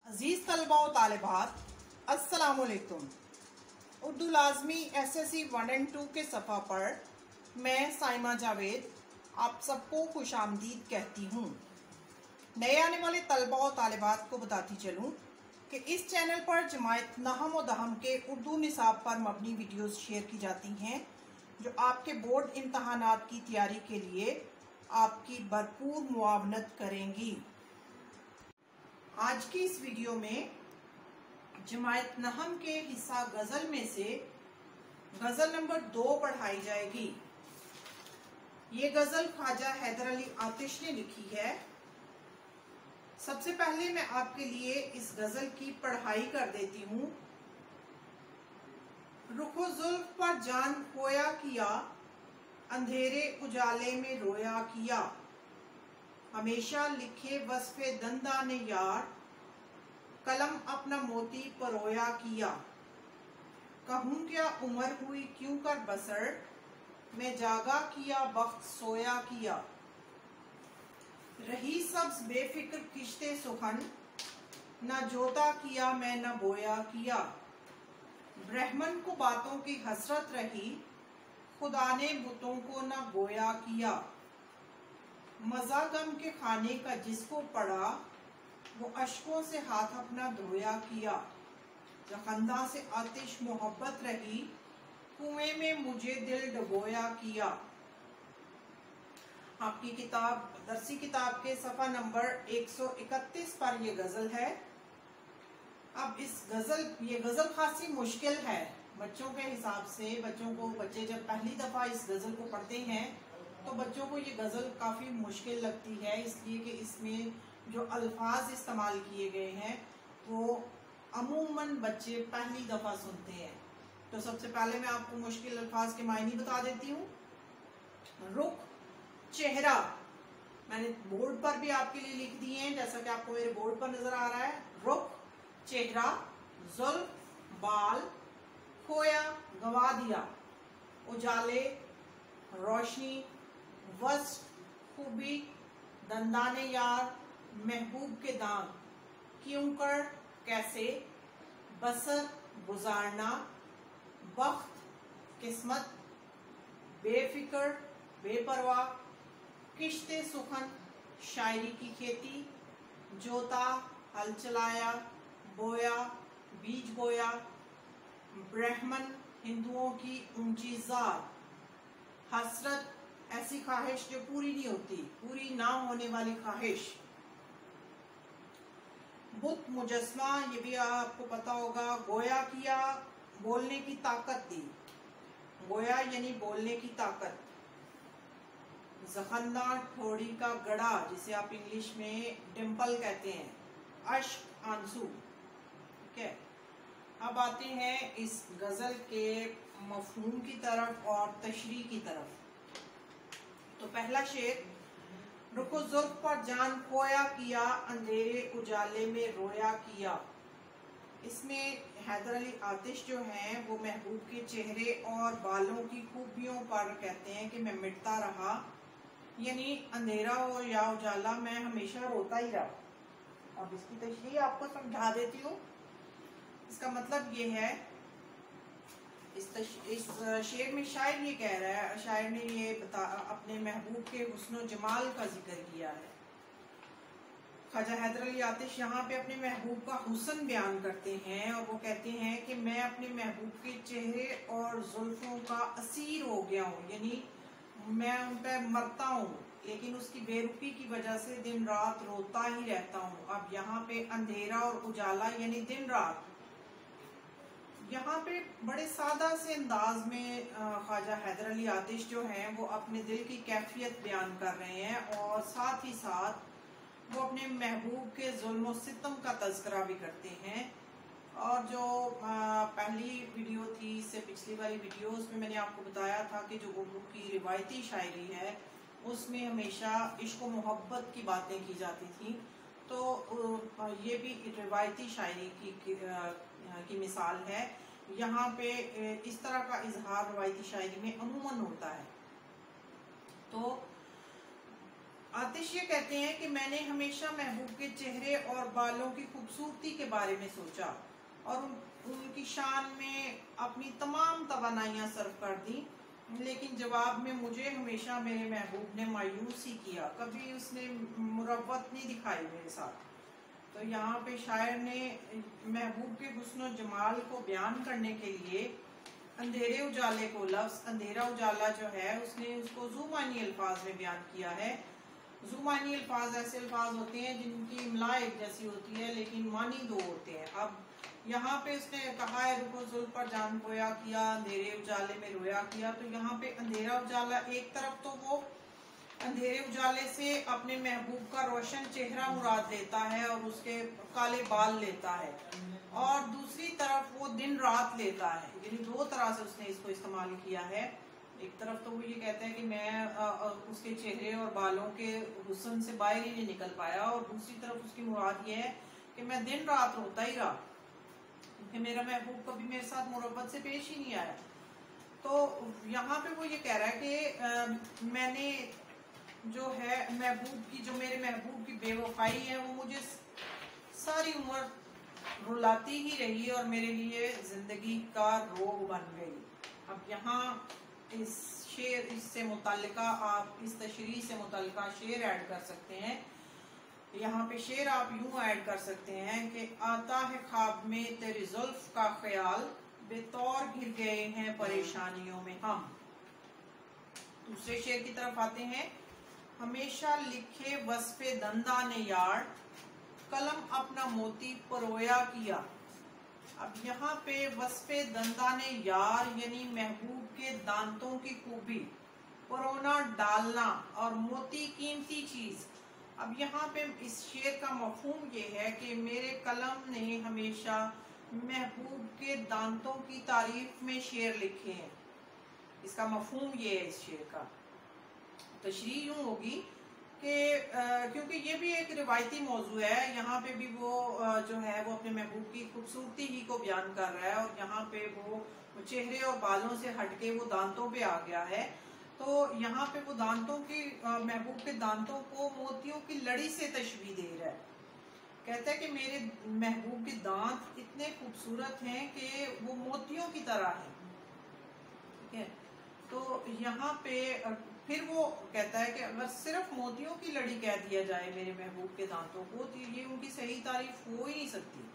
अजीज तलबा व तालिबात, अस्सलाम वालेकुम। उर्दू लाजमी SSC 1 और 2 के सफ़ा पर मैं साइमा जावेद आप सबको खुश आमदीद कहती हूँ। नए आने वाले तलबा व तालिबात को बताती चलूँ कि इस चैनल पर जमायत नहम व दहम के उर्दू निसाब पर मबनी वीडियोस शेयर की जाती हैं जो आपके बोर्ड इम्तहानात की तैयारी के लिए आपकी भरपूर मुआवनत करेंगी। आज की इस वीडियो में जमायत नहम के हिस्सा गजल में से गजल नंबर 2 पढ़ाई जाएगी। ये गजल ख्वाजा हैदर अली आतिश ने लिखी है। सबसे पहले मैं आपके लिए इस गजल की पढ़ाई कर देती हूँ। रुखो जुल्फ पर जान खोया किया, अंधेरे उजाले में रोया किया, हमेशा लिखे वस्फे दंदा ने यार, कलम अपना मोती परोया किया। कहूँ क्या उम्र हुई क्यों कर बसर, मैं जागा किया वक्त सोया किया। रही सब्ज बेफिक्र किश्ते सुखन, न जोता किया मैं न बोया किया। ब्रह्मन को बातों की हसरत रही, खुदा ने बुतों को न गोया किया। मजा गम के खाने का जिसको पड़ा, वो अश्कों से हाथ अपना धोया किया। जखंदा से आतिश मोहब्बत रही, कुएं में मुझे दिल डुबोया किया। आपकी किताब दरसी किताब के सफ़ा नंबर 131 पर ये गजल है। अब ये गजल खासी मुश्किल है बच्चों के हिसाब से। बच्चे जब पहली दफा इस गजल को पढ़ते हैं तो बच्चों को ये गजल काफी मुश्किल लगती है, इसलिए कि इसमें जो अल्फाज इस्तेमाल किए गए हैं वो अमूमन बच्चे पहली दफा सुनते हैं। तो सबसे पहले मैं आपको मुश्किल अल्फाज के मायने बता देती हूँ। रुख, चेहरा, मैंने बोर्ड पर भी आपके लिए लिख दिए हैं जैसा कि आपको मेरे बोर्ड पर नजर आ रहा है। रुख, चेहरा, जुल्फ, बाल, खोया, गवा दिया, उजाले, रोशनी, वस्फ, खूबी, दंदाने यार, महबूब के दाम, क्यों कर, कैसे, बसर, गुजारना, वक्त, किस्मत, बेफिक्र, बेपरवाह, किश्ते सुखन, शायरी की खेती, जोता, हल चलाया, बोया, बीज बोया, ब्राह्मण, हिंदुओं की ऊंची जात, हसरत, ऐसी ख्वाहिश जो पूरी नहीं होती, पूरी ना होने वाली ख्वाहिश, बुत, मुजस्मा, ये भी आपको पता होगा। गोया किया, बोलने की ताकत दी, गोया यानी बोलने की ताकत। जखंदा, ठोड़ी का गड़ा, जिसे आप इंग्लिश में डिम्पल कहते हैं। अश्क, आंसू। ठीक है, अब आते हैं इस गजल के मफहूम की तरफ और तशरीह की तरफ। तो पहला शेर, रुको जुल्फ पर जान खोया किया, अंधेरे उजाले में रोया किया। इसमें हैदर अली आतिश जो हैं वो महबूब के चेहरे और बालों की खूबियों पर कहते हैं कि मैं मिटता रहा, यानी अंधेरा हो या उजाला मैं हमेशा रोता ही रहा। अब इसकी तशरीह आपको समझा देती हूँ। इसका मतलब ये है, इस शेर में शायर ये कह रहा है, शायर ने ये अपने महबूब के हुस्न जमाल का जिक्र किया है। ख्वाजा हैदर अली आतिश यहाँ पे अपने महबूब का हुस्न बयान करते हैं और वो कहते हैं कि मैं अपने महबूब के चेहरे और जुल्फों का असीर हो गया हूँ, यानी मैं उन पर मरता हूँ, लेकिन उसकी बेरुखी की वजह से दिन रात रोता ही रहता हूँ। अब यहाँ पे अंधेरा और उजाला यानी दिन रात, यहाँ पे बड़े सादा से अंदाज में ख्वाजा हैदर अली आतिश जो हैं वो अपने दिल की कैफियत बयान कर रहे हैं और साथ ही साथ वो अपने महबूब के जुल्म सितम का तज़किरा भी करते हैं। और जो पहली वीडियो थी, इससे पिछली वाली वीडियो, उसमें मैंने आपको बताया था कि जो उर्दू की रिवायती शायरी है उसमें हमेशा इश्क व मोहब्बत की बातें की जाती थी। तो ये भी रिवायती शायरी की मिसाल है। यहाँ पे इस तरह का इजहार रिवायती शायरी में अमूमन होता है। तो आतिश ये कहते हैं कि मैंने हमेशा महबूब के चेहरे और बालों की खूबसूरती के बारे में सोचा और उनकी शान में अपनी तमाम तवानाइयां सर्व कर दी, लेकिन जवाब में मुझे हमेशा मेरे महबूब ने मायूस ही किया, कभी उसने मुरव्वत नहीं दिखाई मेरे साथ। तो यहाँ पे शायर ने महबूब के हुस्न जमाल को बयान करने के लिए अंधेरे उजाले को, लफ्ज अंधेरा उजाला जो है उसने उसको ज़ुमानी अल्फाज में बयान किया है। ज़ुमानी अल्फाज ऐसे अल्फाज होते हैं जिनकी इमला एक जैसी होती है लेकिन मानी दो होते हैं। अब यहाँ पे उसने कहा है रुको जुल्फ पर जान पोया किया, अंधेरे उजाले में रोया किया। तो यहाँ पे अंधेरा उजाला, एक तरफ तो वो अंधेरे उजाले से अपने महबूब का रोशन चेहरा मुराद लेता है और उसके काले बाल लेता है, और दूसरी तरफ वो दिन रात लेता है, यानी दो तरह से उसने इसको इस्तेमाल किया है। एक तरफ तो वो ये कहता है कि मैं उसके चेहरे और बालों के हुस्न से बाहर ही नहीं निकल पाया, और दूसरी तरफ उसकी मुराद ये है कि मैं दिन रात रोता ही रहा कि मेरा महबूब कभी मेरे साथ मुरब्बत से पेश ही नहीं आया। तो यहाँ पे वो ये कह रहा है कि मैंने जो है महबूब की, जो मेरे महबूब की बेवफाई है वो मुझे सारी उम्र रुलाती ही रही और मेरे लिए जिंदगी का रोग बन गई। अब यहाँ इस शेर, इससे मुताल्लिका आप इस तशरीह से मुताल्लिका शेर ऐड कर सकते हैं। यहाँ पे शेर आप यूं ऐड कर सकते हैं कि आता है ख्वाब में तेरी जुल्फ का ख्याल, बेतौर घिर गए हैं परेशानियों में हम। दूसरे शेर की तरफ आते हैं। हमेशा लिखे वस्फे दंदा ने यार, कलम अपना मोती परोया किया। अब यहाँ पे वस्फे दंदा ने यार यानी महबूब के दांतों की खूबी, परोना डालना और मोती कीमती चीज। अब यहाँ पे इस शेर का मफहूम ये है कि मेरे कलम ने हमेशा महबूब के दांतों की तारीफ में शेर लिखे हैं। इसका मफहूम ये है इस शेर का। तशरीह यूं होगी कि क्योंकि ये भी एक रिवायती मौजू है, यहाँ पे भी वो जो है वो अपने महबूब की खूबसूरती ही को बयान कर रहा है, और यहाँ पे वो चेहरे और बालों से हटके वो दांतों पे आ गया है। तो यहाँ पे वो दांतों की, महबूब के दांतों को मोतियों की लड़ी से तशबीह दे रहा है। कहता है कि मेरे महबूब के दांत इतने खूबसूरत हैं कि वो मोतियों की तरह हैं। ठीक है, तो यहाँ पे फिर वो कहता है कि अगर सिर्फ मोतियों की लड़ी कह दिया जाए मेरे महबूब के दांतों को तो ये उनकी सही तारीफ हो ही नहीं सकती।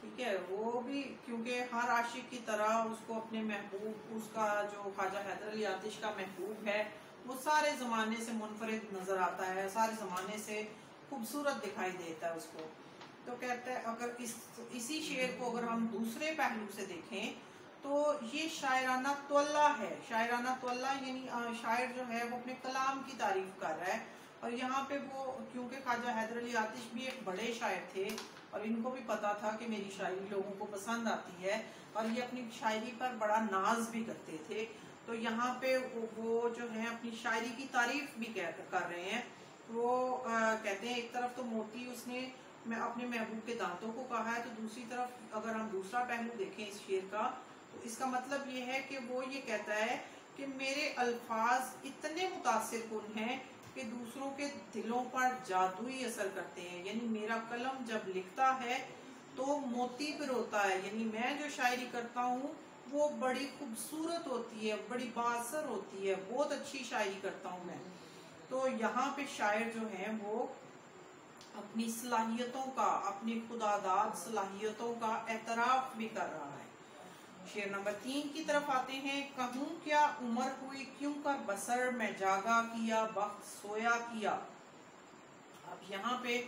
ठीक है, वो भी क्योंकि हर आशिक की तरह उसको अपने महबूब, उसका जो ख्वाजा हैदर अली आतिश का महबूब है वो सारे ज़माने से मुनफरिद नज़र आता है, सारे ज़माने से खूबसूरत दिखाई देता है उसको। तो कहता है अगर इसी शेर को अगर हम दूसरे पहलू से देखें तो ये शायराना तवल्ला है। शायराना तवल्ला यानी शायर जो है वो अपने कलाम की तारीफ कर रहा है, और यहाँ पे वो क्योंकि ख्वाजा हैदर अली आतिश भी एक बड़े शायर थे और इनको भी पता था कि मेरी शायरी लोगों को पसंद आती है, और ये अपनी शायरी पर बड़ा नाज भी करते थे। तो यहाँ पे वो जो है अपनी शायरी की तारीफ भी कर रहे हैं। वो कहते हैं एक तरफ तो मोती उसने मैं अपने महबूब के दांतों को कहा है, तो दूसरी तरफ अगर हम दूसरा पहलू देखें इस शेर का तो इसका मतलब ये है कि वो ये कहता है कि मेरे अल्फाज इतने मुतासिर कुन हैं कि दूसरों के दिलों पर जादुई असर करते हैं। यानी मेरा कलम जब लिखता है तो मोती पर होता है, यानी मैं जो शायरी करता हूँ वो बड़ी खूबसूरत होती है, बड़ी बासर होती है, बहुत अच्छी शायरी करता हूँ मैं। तो यहाँ पे शायर जो है वो अपनी सलाहियतों का, अपनी खुदादाद सलाहियतों का एतराफ भी कर रहा है। शेर नंबर 3 की तरफ आते हैं। कहूँ क्या उम्र हुई क्यों कर बसर, मैं जागा किया वक्त सोया किया। अब यहाँ पे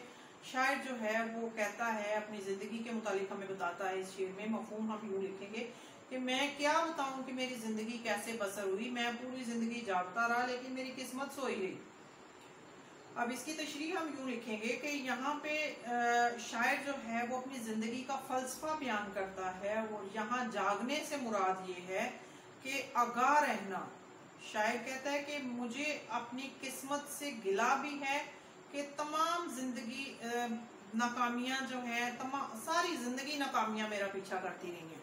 शायर जो है वो कहता है अपनी जिंदगी के मुतालिक हमें बताता है इस शेर में। मफहूम हम यूं लिखेंगे कि मैं क्या बताऊं कि मेरी जिंदगी कैसे बसर हुई, मैं पूरी जिंदगी जागता रहा लेकिन मेरी किस्मत सोई रही। अब इसकी तशरीह हम यूं लिखेंगे कि यहाँ पे शायर जो है वो अपनी जिंदगी का फलसफा बयान करता है। वो यहाँ जागने से मुराद ये है कि आगाह रहना। शायर कहता है कि मुझे अपनी किस्मत से गिला भी है कि तमाम जिंदगी नाकामियां जो है, सारी जिंदगी नाकामियां मेरा पीछा करती रही हैं।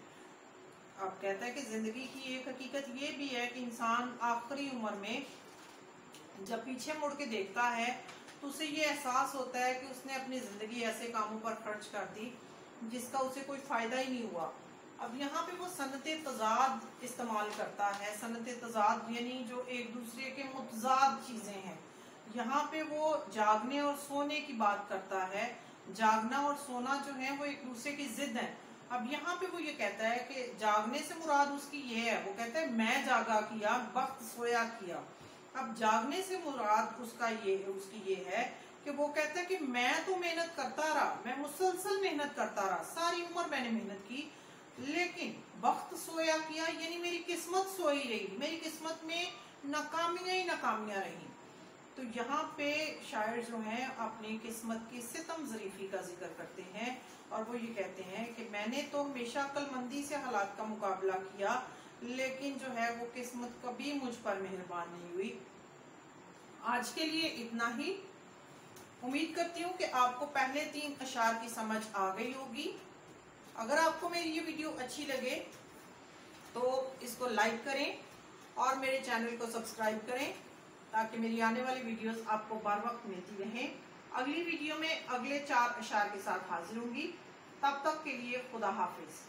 अब कहता है कि जिंदगी की एक हकीकत ये भी है कि इंसान आखिरी उम्र में जब पीछे मुड़ के देखता है तो उसे ये एहसास होता है कि उसने अपनी जिंदगी ऐसे कामों पर खर्च कर दी जिसका उसे कोई फायदा ही नहीं हुआ। अब यहाँ पे वो सनते तजाद इस्तेमाल करता है। सनते तजाद यानी जो एक दूसरे के मुतजाद चीजें हैं। यहाँ पे वो जागने और सोने की बात करता है। जागना और सोना जो है वो एक दूसरे की जिद है। अब यहाँ पे वो ये कहता है कि जागने से मुराद उसकी ये है, वो कहता है मैं जागा किया, वक्त सोया किया। अब जागने से मुराद उसकी ये है कि वो कहता है कि मैं तो मेहनत करता रहा, मैं मुसलसल मेहनत करता रहा, सारी उम्र मैंने मेहनत की, लेकिन वक्त सोया किया यानी मेरी किस्मत सोई रही, मेरी किस्मत में नाकामियां ही नाकामियां रही। तो यहाँ पे शायर जो हैं अपनी किस्मत की सितम ज़रीफी का जिक्र करते हैं और वो ये कहते हैं कि मैंने तो हमेशा अक्लमंदी से हालात का मुकाबला किया, लेकिन जो है वो किस्मत कभी मुझ पर मेहरबान नहीं हुई। आज के लिए इतना ही। उम्मीद करती हूँ कि आपको पहले 3 अशार की समझ आ गई होगी। अगर आपको मेरी ये वीडियो अच्छी लगे तो इसको लाइक करें और मेरे चैनल को सब्सक्राइब करें ताकि मेरी आने वाली वीडियोस आपको बार वक्त मिलती रहें। अगली वीडियो में अगले 4 अशार के साथ हाजिर होंगी। तब तक के लिए खुदा हाफिज।